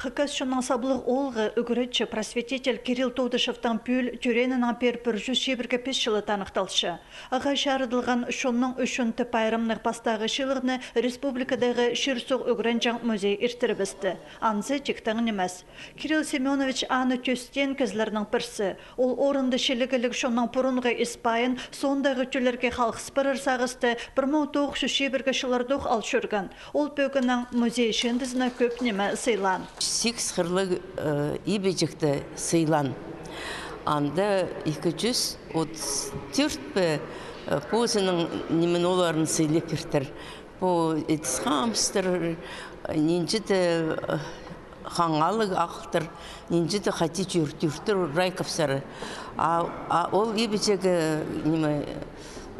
Хакас шонан саблық олғы үгірітші просветитель Кирилл Тодышевтан пүл түренін ампер 125 жылы танықталшы. Аға шарыдылған шонның үшін тіп айрымнық бастағы шылығыны республикадағы Ширсоқ үгірінжан музей иртірібісті. Анзы тектің немес. Кирилл Семенович аны төстен кізлерінің бірсі. Ол орынды шілігілік шонның бұрынғы испайын сондағы түлерге қалқыспырыр сағысты 1901 жылардық ал шүрген. Ол бөгінің музей шендізіні көп неме сыйлан. 8 қырлы ибежікті сыйлан. Анда 234 позының немен оларын сыйлы кіртір. По етісқамыстыр, ненжіді қаңалық ақылтыр, ненжіді қати жүртір райковсары. Ол ибежігі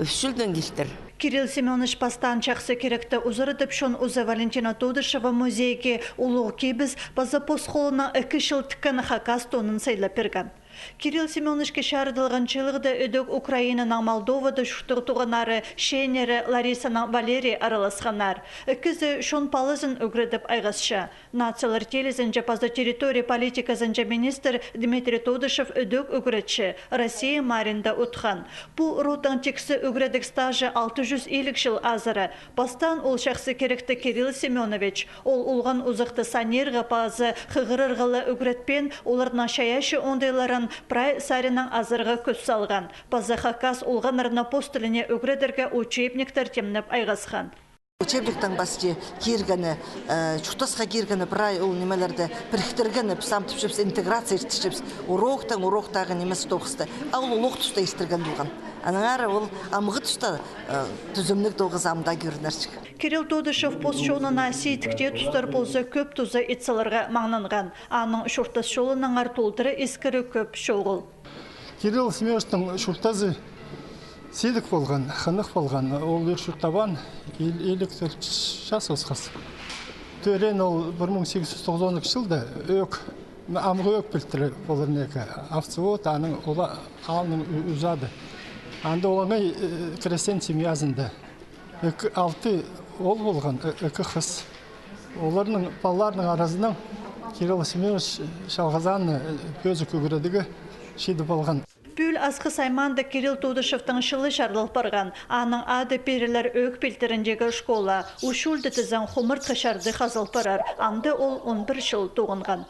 үшілден келтір. Кирилл Семенович пастан чақсы керекті ұзырытып шон ұзы Валентина Тодышева музейге ұлығы кейбіз базы посқолына 2 жыл тікіні Хакас тонын сайлы перган. Кирилл Семеновичке шарыдылған жылығды өдік Украинаның Молдовада шүқтіғы туғанары Шейнері Ларисаның Валерий араласқанар. Үкізі шон палызын үгірдіп айғасшы. Нациялар телізінже пазы территория политикасынже министр Дмитрий Тодышев өдік үгіретші Россия Маринда ұтқан. Бұл ротан тексі үгіредік стажы 650 жыл азыры. Бастан ол шақсы керекті Кирилл Семенович. Ол ұлған ұзықты санерға пазы қығырырғылы үгіретпен оларына шаяшы ондайларын прай сарының азырға көз салған. Пазы Хакас олғанырына постіліне үгіредерге учебниктер темніп айғасқан. Учебниктен басты кергені, чуқтасқа кергені прай ол немелерді біріктіргені, самтыпшыпс, интеграция ертішіпс, уроқтағы немесі тоқысты. Ал ұлық тұста естірген болған. Аның әрі ол амғы тұста түзімлік долғыз амда көрінершік. Кирилл Тодышев постшонына сейтікте тұстар болсы көп тұзы етсілерге маңнанған. Аның шұртас шолының артолдыры ескірі көп шоғыл. Кирилл Семеновичтің шұртазы сейдік болған, қанық болған. Ол ер шұртабан еліктір жас осқас. Төрен ол 1890 жылда амғы өк білтірі болырын екі. Авцевод аның алының үзады. Анда олаңай крестьян семьязында 6 ол болған, 2 қыз. Оларының балаларының арасынан Кирилл Семенович шалғазаны көзі көгіредігі шеді болған. Пүл асқы сайманды Кирилл Тодышевтың шылы жарлық барған. Аның ады перелер өк білдіріндегі школа. Ушулды тізін хумырт қышарды қазыл парар. Анды ол 11 жыл туғынған.